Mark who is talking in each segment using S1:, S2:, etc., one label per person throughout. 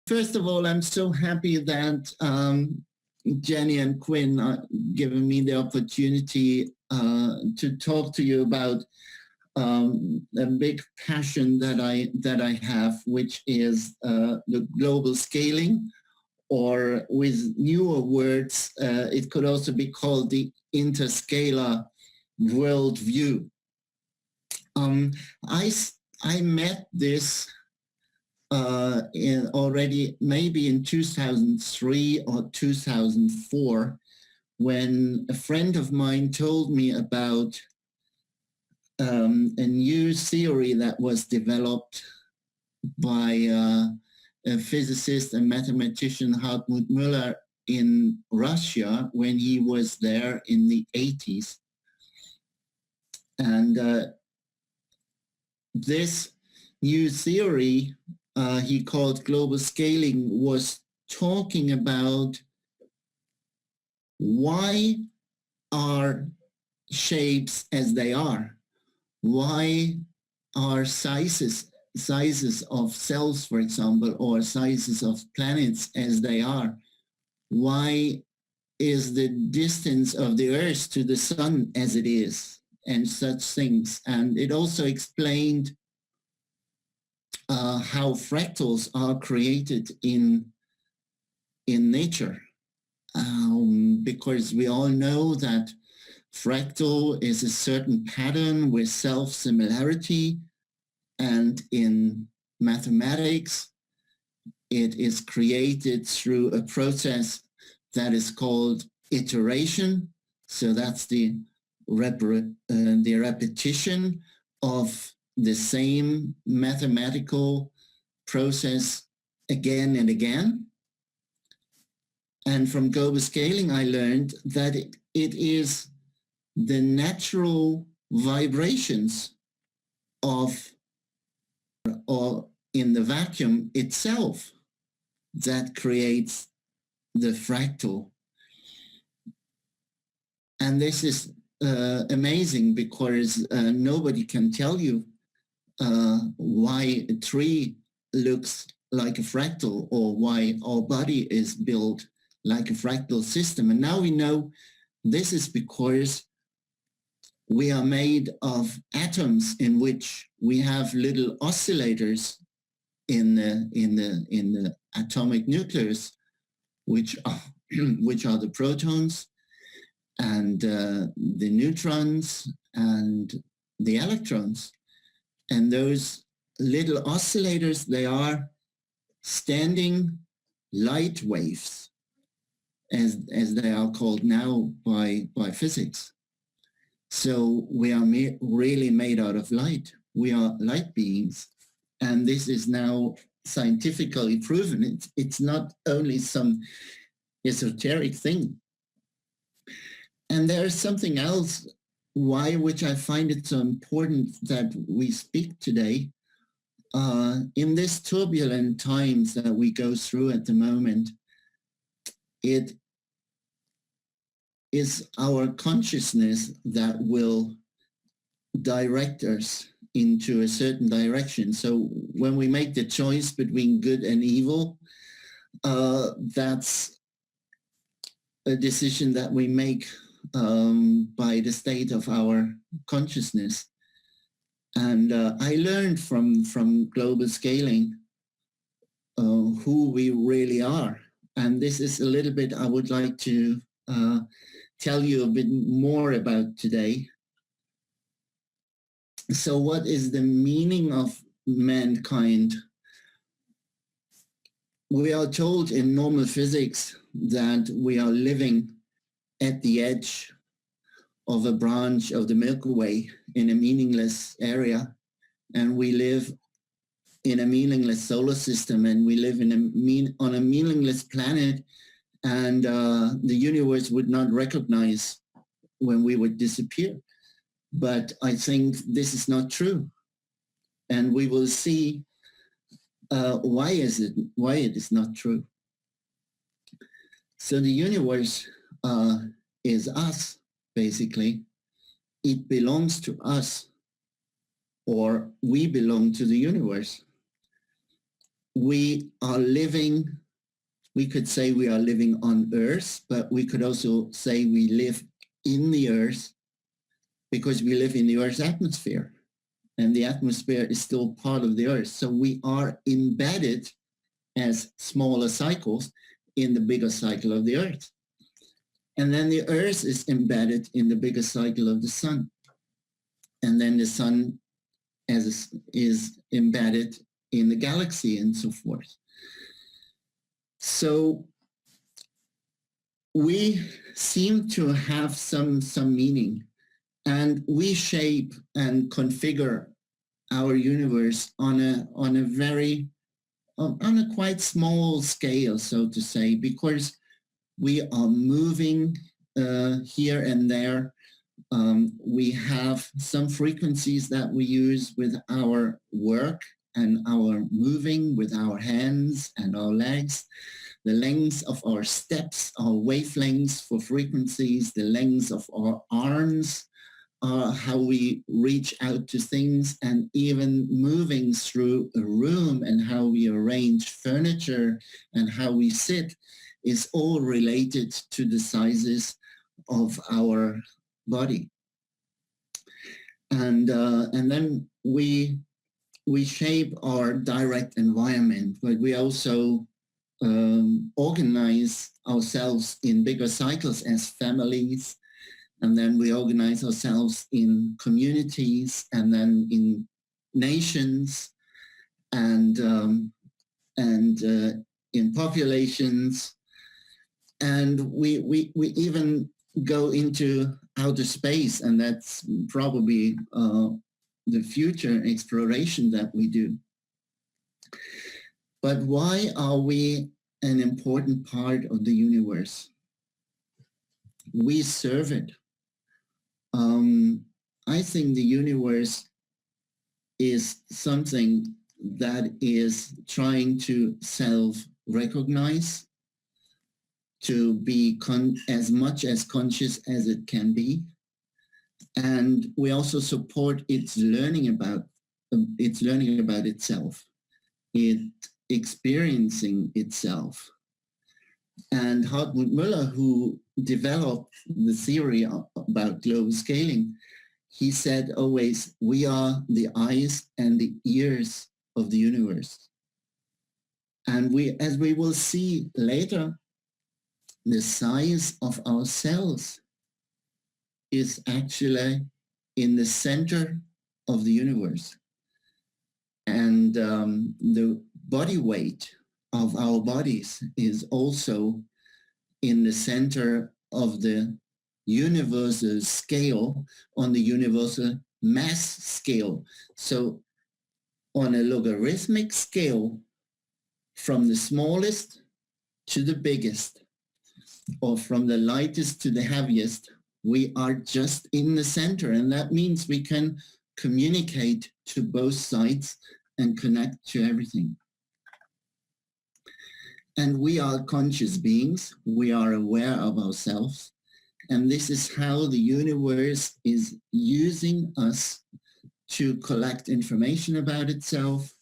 S1: First of all, I'm so happy that Jenny and Quinn are giving me the opportunity to talk to you about a big passion that I have, which is the global scaling, or with newer words, it could also be called the Interscalar worldview. I met this already maybe in 2003 or 2004, when a friend of mine told me about a new theory that was developed by a physicist and mathematician Hartmut Müller in Russia when he was there in the 80s. And this new theory he called global scaling was talking about why are shapes as they are? Why are sizes of cells, for example, or sizes of planets as they are? Why is the distance of the Earth to the sun as it is, and such things? And it also explained how fractals are created in nature, because we all know that fractal is a certain pattern with self-similarity, and in mathematics it is created through a process that is called iteration. So that's the repetition of the same mathematical process again and again. And from global scaling, I learned that it is the natural vibrations of, or in the vacuum itself, that creates the fractal. And this is amazing, because nobody can tell you why a tree looks like a fractal, or why our body is built like a fractal system. And now we know this is because we are made of atoms in which we have little oscillators in the atomic nucleus, which are the protons and the neutrons and the electrons. And those little oscillators, they are standing light waves, as they are called now by physics. So we are really made out of light. We are light beings. And this is now scientifically proven. It's not only some esoteric thing. And there is something else which I find it so important that we speak today. In these turbulent times that we go through at the moment, it is our consciousness that will direct us into a certain direction. So when we make the choice between good and evil, that's a decision that we make by the state of our consciousness. And I learned from global scaling who we really are. And this is a little bit I would like to tell you a bit more about today. So what is the meaning of mankind? We are told in normal physics that we are living at the edge of a branch of the Milky Way in a meaningless area, and we live in a meaningless solar system, and we live on a meaningless planet, and the universe would not recognize when we would disappear. But I think this is not true, and we will see why it is not true. So the universe is us, basically. It belongs to us, or we belong to the universe. we are living, we could say we are living on Earth, but we could also say we live in the Earth because we live in the Earth's atmosphere. And the atmosphere is still part of the Earth. So we are embedded as smaller cycles in the bigger cycle of the Earth. And then the Earth is embedded in the bigger cycle of the Sun. And then the Sun is embedded in the galaxy and so forth. So we seem to have some meaning, and we shape and configure our universe on a quite small scale, so to say, because we are moving here and there. We have some frequencies that we use with our work and our moving with our hands and our legs. The lengths of our steps, our wavelengths for frequencies, the lengths of our arms, how we reach out to things, and even moving through a room and how we arrange furniture and how we sit is all related to the sizes of our body. And then we shape our direct environment, but we also organize ourselves in bigger cycles as families, and then we organize ourselves in communities, and then in nations, and in populations, and we even go into outer space, and that's probably the future exploration that we do. But why are we an important part of the universe? We serve it. I think the universe is something that is trying to self-recognize, to be as much as conscious as it can be. And we also support its learning about itself, it experiencing itself. And Hartmut Müller, who developed the theory about global scaling, he said always, we are the eyes and the ears of the universe. And as we will see later, the size of our cells is actually in the center of the universe. And the body weight of our bodies is also in the center of the universal scale, on the universal mass scale. So on a logarithmic scale, from the smallest to the biggest, or from the lightest to the heaviest, we are just in the center. And that means we can communicate to both sides and connect to everything. And we are conscious beings. We are aware of ourselves. And this is how the universe is using us to collect information about itself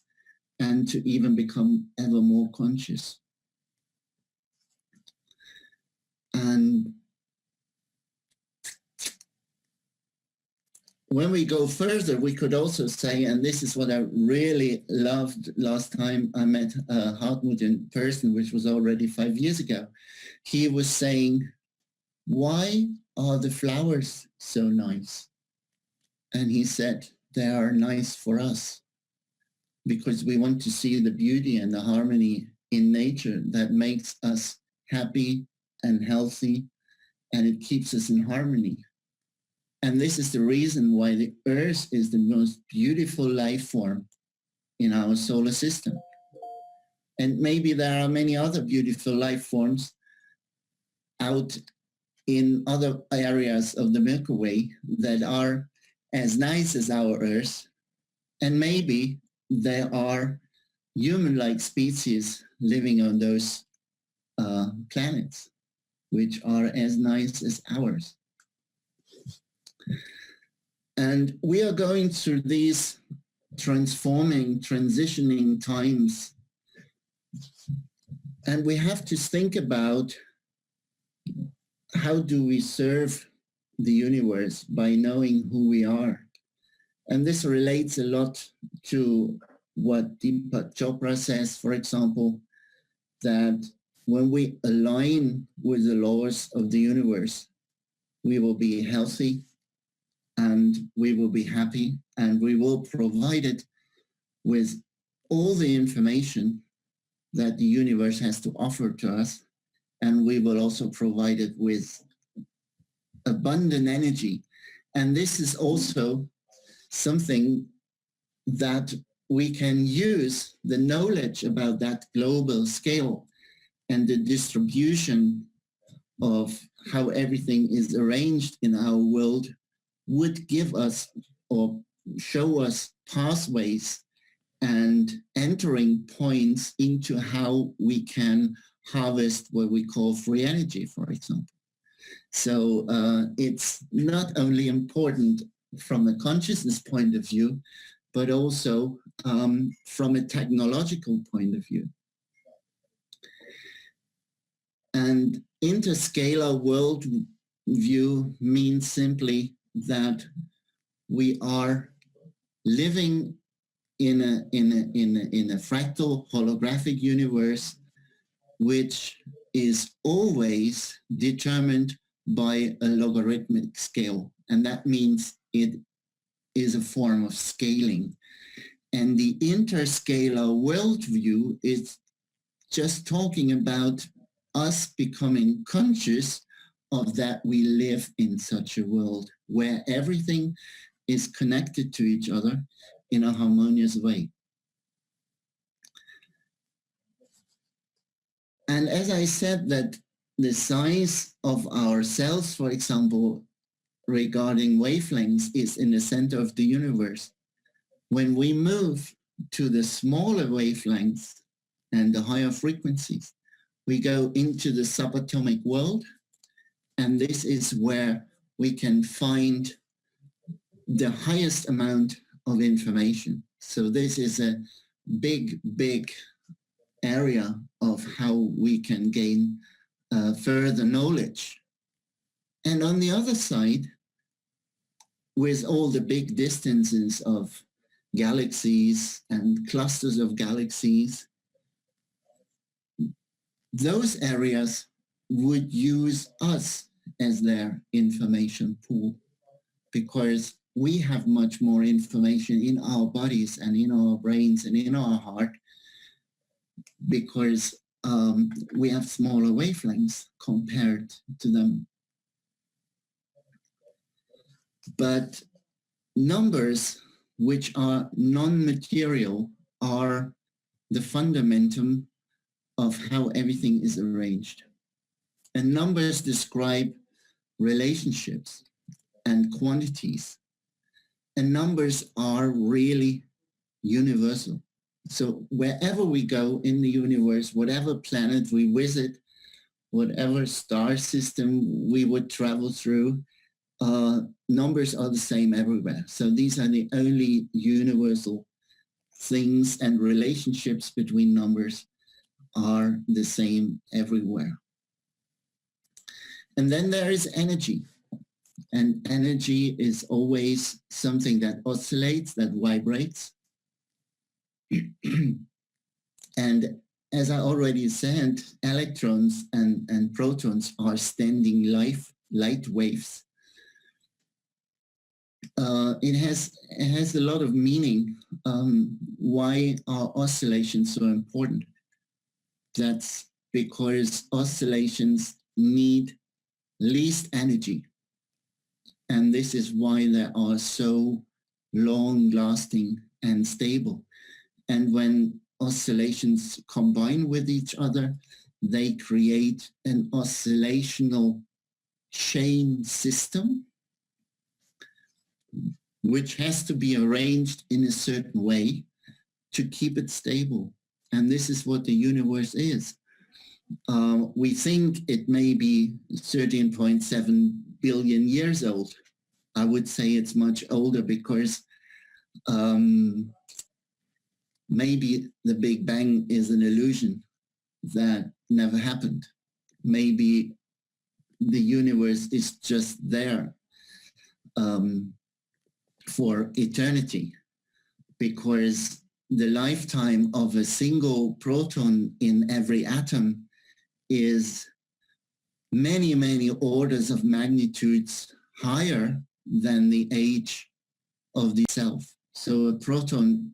S1: and to even become ever more conscious. And when we go further, we could also say, and this is what I really loved last time I met Hartmut in person, which was already 5 years ago. He was saying, why are the flowers so nice? And he said, they are nice for us because we want to see the beauty and the harmony in nature that makes us happy and healthy, and it keeps us in harmony. And this is the reason why the Earth is the most beautiful life form in our solar system. And maybe there are many other beautiful life forms out in other areas of the Milky Way that are as nice as our Earth. And maybe there are human-like species living on those planets, which are as nice as ours. And we are going through these transitioning times And we have to think about how do we serve the universe by knowing who we are. And this relates a lot to what Deepak Chopra says, for example, that when we align with the laws of the universe, we will be healthy and we will be happy and we will provide it with all the information that the universe has to offer to us. And we will also provide it with abundant energy. And this is also something that we can use the knowledge about that global scale and the distribution of how everything is arranged in our world would give us or show us pathways and entering points into how we can harvest what we call free energy, for example. So it's not only important from a consciousness point of view, but also from a technological point of view. And interscalar worldview means simply that we are living in a fractal holographic universe, which is always determined by a logarithmic scale. And that means it is a form of scaling. And the interscalar worldview is just talking about us becoming conscious of that we live in such a world where everything is connected to each other in a harmonious way. And as I said, that the size of our cells, for example, regarding wavelengths is in the center of the universe. When we move to the smaller wavelengths and the higher frequencies, we go into the subatomic world, and this is where we can find the highest amount of information. So this is a big, big area of how we can gain further knowledge. And on the other side, with all the big distances of galaxies and clusters of galaxies, those areas would use us as their information pool because we have much more information in our bodies and in our brains and in our heart because we have smaller wavelengths compared to them. But numbers which are non-material are the fundamentum of how everything is arranged. And numbers describe relationships and quantities. And numbers are really universal. So wherever we go in the universe, whatever planet we visit, whatever star system we would travel through, numbers are the same everywhere. So these are the only universal things, and relationships between numbers are the same everywhere. And then there is energy. And energy is always something that oscillates, that vibrates. And as I already said, electrons and protons are standing light waves. It has a lot of meaning. Why are oscillations so important? That's because oscillations need least energy. And this is why they are so long-lasting and stable. And when oscillations combine with each other, they create an oscillational chain system, which has to be arranged in a certain way to keep it stable. And this is what the universe is. We think it may be 13.7 billion years old. I would say it's much older because maybe the Big Bang is an illusion that never happened. Maybe the universe is just there for eternity, because the lifetime of a single proton in every atom is many, many orders of magnitudes higher than the age of the self. So a proton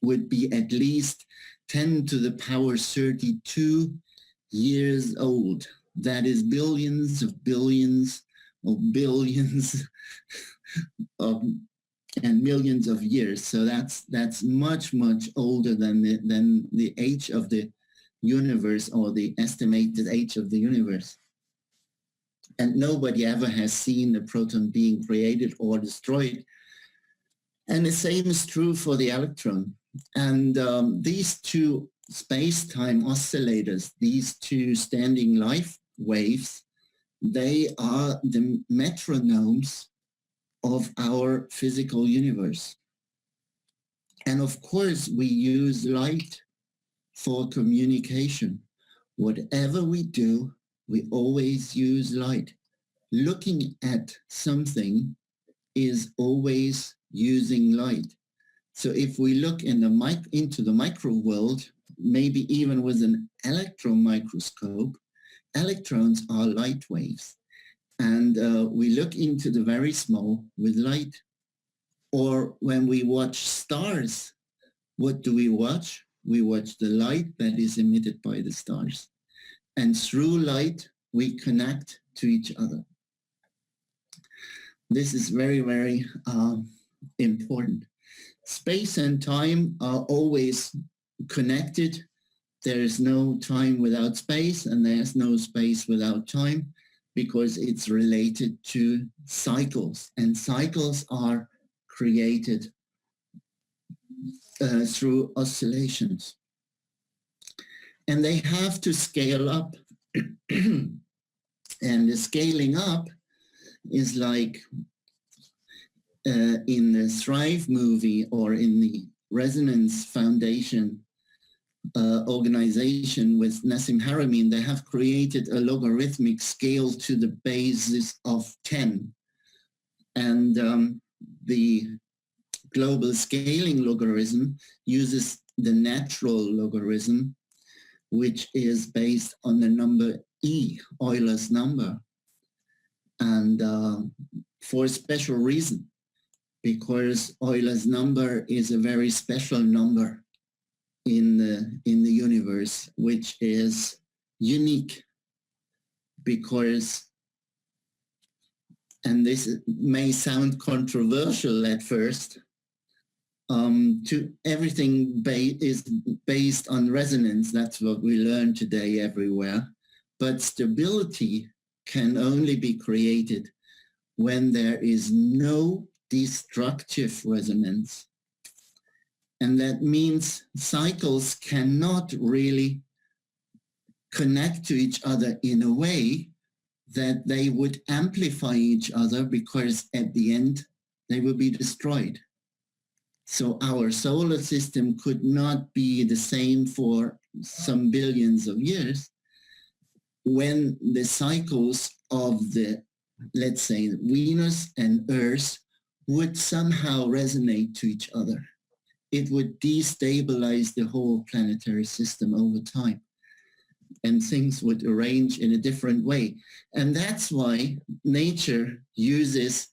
S1: would be at least 10 to the power 32 years old. That is billions of billions of billions of and millions of years. So that's much, much older than the age of the universe, or the estimated age of the universe. And nobody ever has seen a proton being created or destroyed. And the same is true for the electron. And these two space-time oscillators, these two standing light waves, they are the metronomes of our physical universe. And of course, we use light for communication. Whatever we do, we always use light. Looking at something is always using light. So if we look into the micro world, maybe even with an electron microscope, electrons are light waves. And we look into the very small with light. Or when we watch stars, what do we watch? We watch the light that is emitted by the stars. And through light, we connect to each other. This is very, very important. Space and time are always connected. There is no time without space, and there's no space without time, because it's related to cycles. And cycles are created through oscillations. And they have to scale up. And the scaling up is like in the Thrive movie, or in the Resonance Foundation organization with Nassim Haramein, they have created a logarithmic scale to the basis of 10. And the global scaling logarithm uses the natural logarithm, which is based on the number E, Euler's number. And for a special reason, because Euler's number is a very special number in the universe, which is unique, because, and this may sound controversial at first, everything is based on resonance. That's what we learn today everywhere. But stability can only be created when there is no destructive resonance. And that means cycles cannot really connect to each other in a way that they would amplify each other, because at the end they will be destroyed. So our solar system could not be the same for some billions of years when the cycles of the, let's say, Venus and Earth would somehow resonate to each other. It would destabilize the whole planetary system over time, and things would arrange in a different way. And that's why nature uses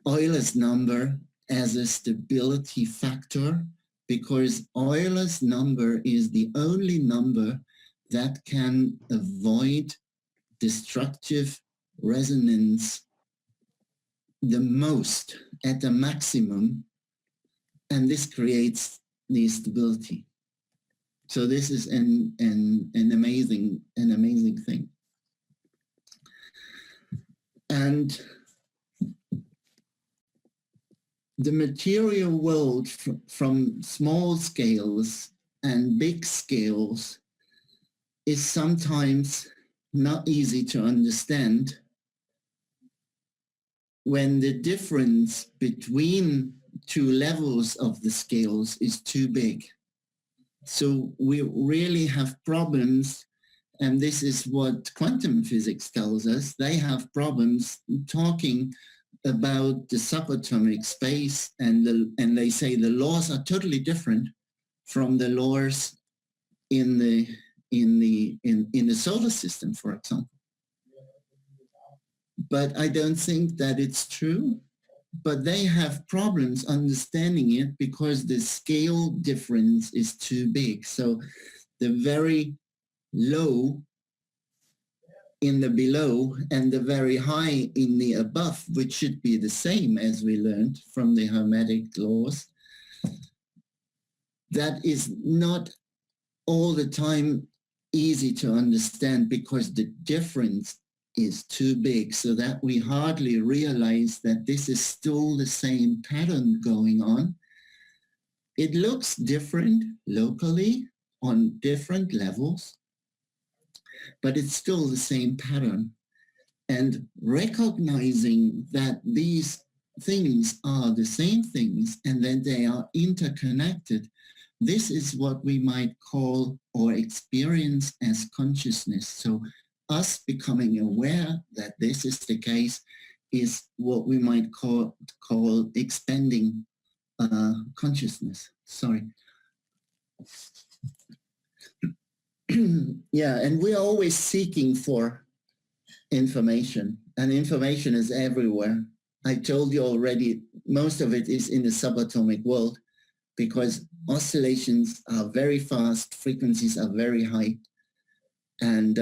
S1: Euler's number as a stability factor, because Euler's number is the only number that can avoid destructive resonance the most, at the maximum, and this creates the stability. So this is an amazing thing. And the material world, from small scales and big scales, is sometimes not easy to understand, when the difference between two levels of the scales is too big. So we really have problems, and this is what quantum physics tells us. They have problems talking about the subatomic space, and they say the laws are totally different from the laws in the solar system, for example. But I don't think that it's true. But they have problems understanding it because the scale difference is too big. So the very low in the below and the very high in the above, which should be the same as we learned from the Hermetic laws, that is not all the time easy to understand because the difference is too big, so that we hardly realize that this is still the same pattern going on. It looks different locally on different levels, but it's still the same pattern. And recognizing that these things are the same things and that they are interconnected, this is what we might call or experience as consciousness. So us becoming aware that this is the case is what we might call expanding consciousness. Sorry. Yeah, and we're always seeking for information, and information is everywhere. I told you already, most of it is in the subatomic world because oscillations are very fast, frequencies are very high. And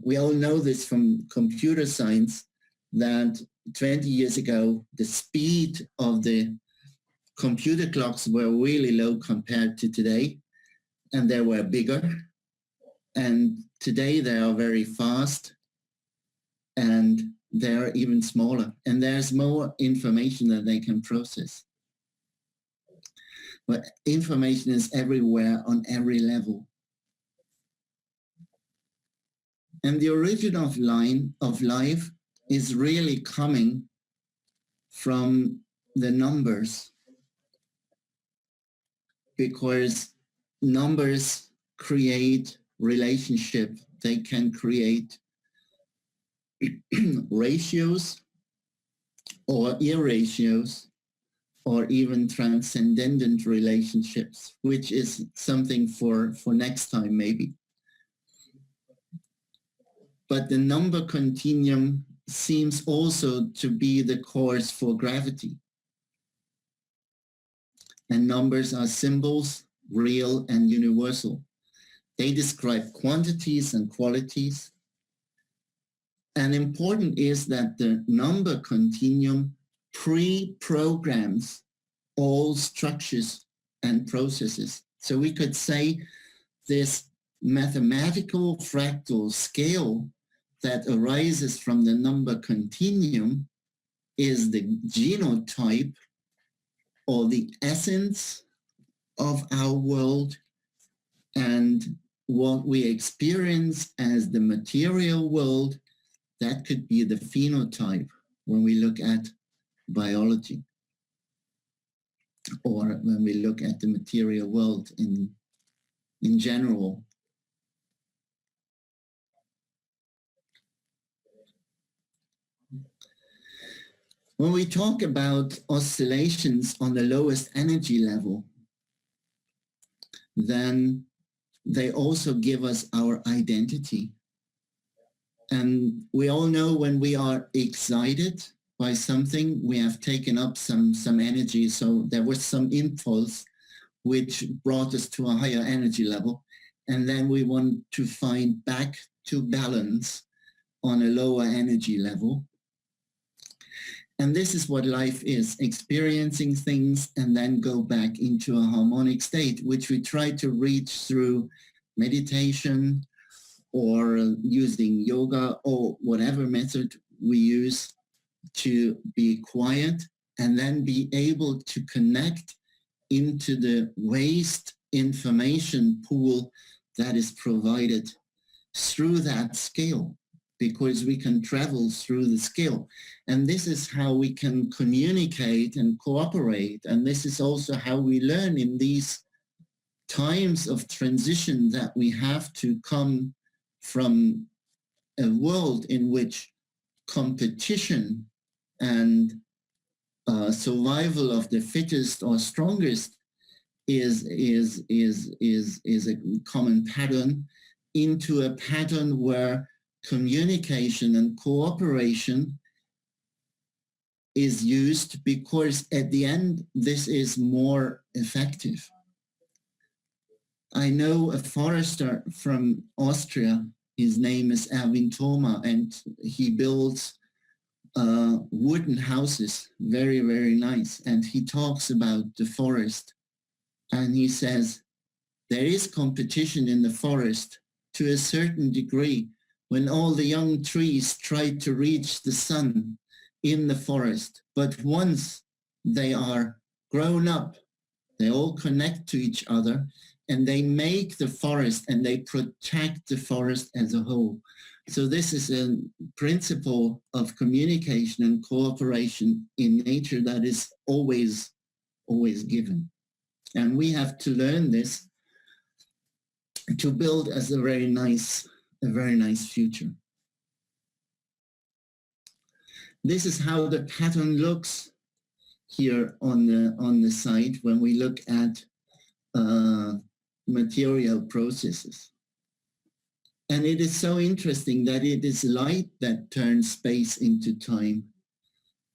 S1: we all know this from computer science that 20 years ago, the speed of the computer clocks were really low compared to today, and they were bigger. And today they are very fast, and they're even smaller. And there's more information that they can process. But information is everywhere on every level. And the origin of life is really coming from the numbers, because numbers create relationship. They can create ratios or irratios or even transcendent relationships, which is something for next time maybe. But the number continuum seems also to be the cause for gravity. And numbers are symbols, real and universal. They describe quantities and qualities. And important is that the number continuum pre-programs all structures and processes. So we could say this mathematical fractal scale that arises from the number continuum is the genotype or the essence of our world, and what we experience as the material world, that could be the phenotype when we look at biology or when we look at the material world in general. When we talk about oscillations on the lowest energy level, then they also give us our identity. And we all know when we are excited by something, we have taken up some energy. So there was some impulse which brought us to a higher energy level. And then we want to find back to balance on a lower energy level. And this is what life is, experiencing things and then go back into a harmonic state, which we try to reach through meditation or using yoga or whatever method we use to be quiet and then be able to connect into the waste information pool that is provided through that scale. because we can travel through the scale. And this is how we can communicate and cooperate. And this is also how we learn in these times of transition, that we have to come from a world in which competition and survival of the fittest or strongest is a common pattern, into a pattern where communication and cooperation is used, because at the end this is more effective. I know a forester from Austria. His name is Erwin Thoma, and he builds wooden houses, very, very nice. And he talks about the forest, and he says there is competition in the forest to a certain degree. When all the young trees try to reach the sun in the forest, but once they are grown up, they all connect to each other, and they make the forest and they protect the forest as a whole. So this is a principle of communication and cooperation in nature that is always given. And we have to learn this to build as a very nice future. This is how the pattern looks here on the site when we look at material processes. And it is so interesting that it is light that turns space into time,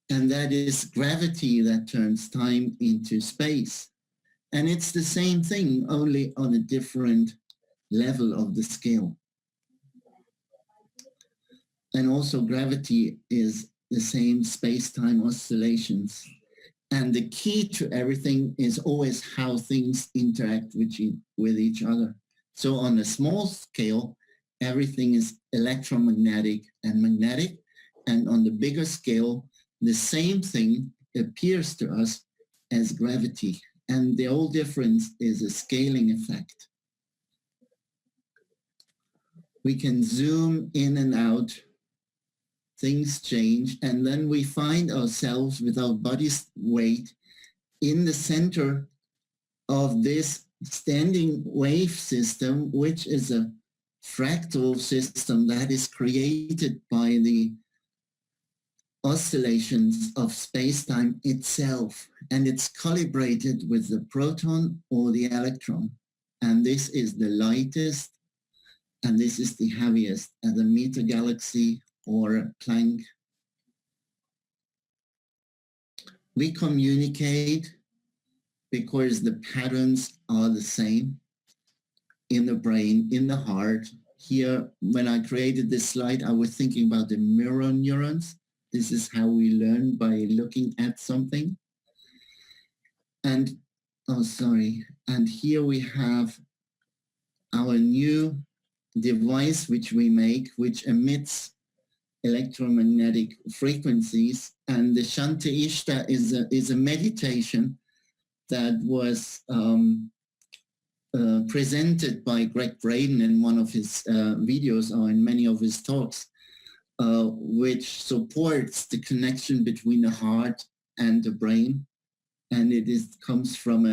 S1: and that is gravity that turns time into space. And it's the same thing, only on a different level of the scale. And also gravity is the same space-time oscillations. And the key to everything is always how things interact with each other. So on a small scale, everything is electromagnetic and magnetic. And on the bigger scale, the same thing appears to us as gravity. And the whole difference is a scaling effect. We can zoom in and out, things change, and then we find ourselves with our body's weight in the center of this standing wave system, which is a fractal system that is created by the oscillations of space-time itself, and it's calibrated with the proton or the electron. And this is the lightest, and this is the heaviest, as a meter galaxy or a Planck. We communicate because the patterns are the same in the brain, in the heart. Here, when I created this slide, I was thinking about the mirror neurons. This is how we learn, by looking at something. And, and here we have our new device which we make, which emits electromagnetic frequencies. And the Shante Ishta is a meditation that was presented by Greg Braden in one of his videos, or in many of his talks, which supports the connection between the heart and the brain. And it comes from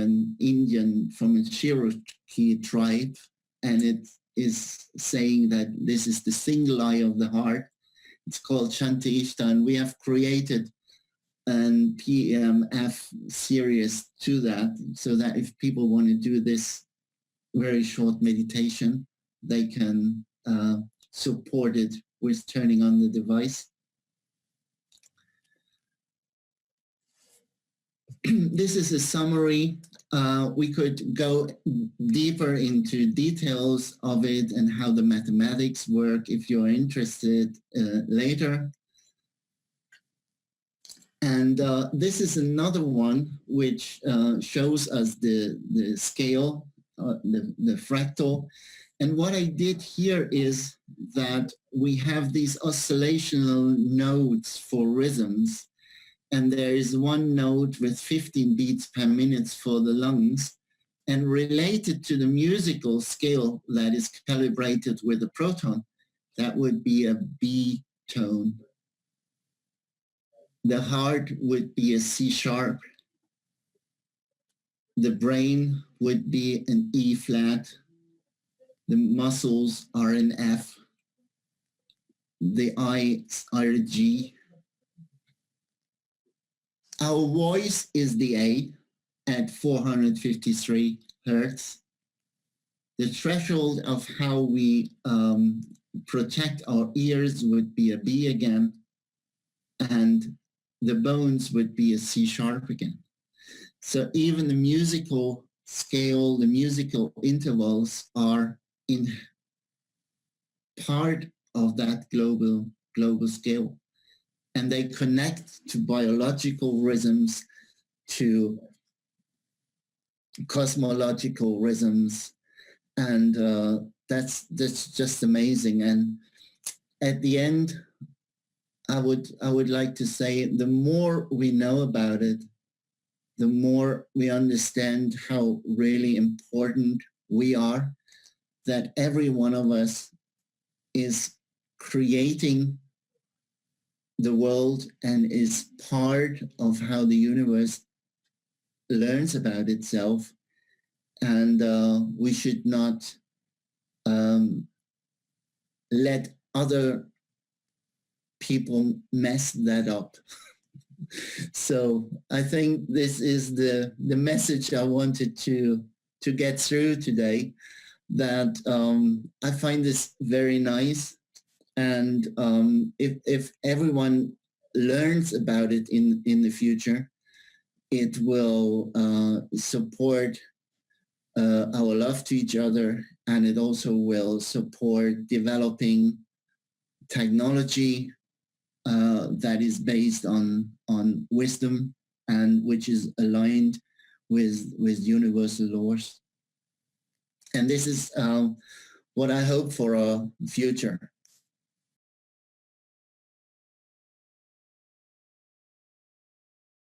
S1: from a Cherokee tribe, and it is saying that this is the single eye of the heart. It's called Shante Ishta, and we have created an PMF series to that, so that if people want to do this very short meditation, they can support it with turning on the device. This is a summary. We could go deeper into details of it and how the mathematics work if you're interested later. And this is another one which shows us the scale, the fractal. And what I did here is that we have these oscillational nodes for rhythms. And there is one node with 15 beats per minute for the lungs. And related to the musical scale that is calibrated with the proton That would be a B tone. The heart would be a C sharp. The brain would be an E flat. The muscles are an F. The eyes are a G. Our voice is the A at 453 hertz. The threshold of how we protect our ears would be a B again, and the bones would be a C sharp again. So even the musical scale, the musical intervals are in part of that global scale. And they connect to biological rhythms, to cosmological rhythms, and that's just amazing. And at the end, I would like to say, the more we know about it, the more we understand how really important we are, that every one of us is creating the world and is part of how the universe learns about itself. And we should not let other people mess that up. So I think this is the message I wanted to get through today, that I find this very nice. And if everyone learns about it in the future, it will support our love to each other, and it also will support developing technology that is based on wisdom and which is aligned with universal laws. And this is what I hope for our future.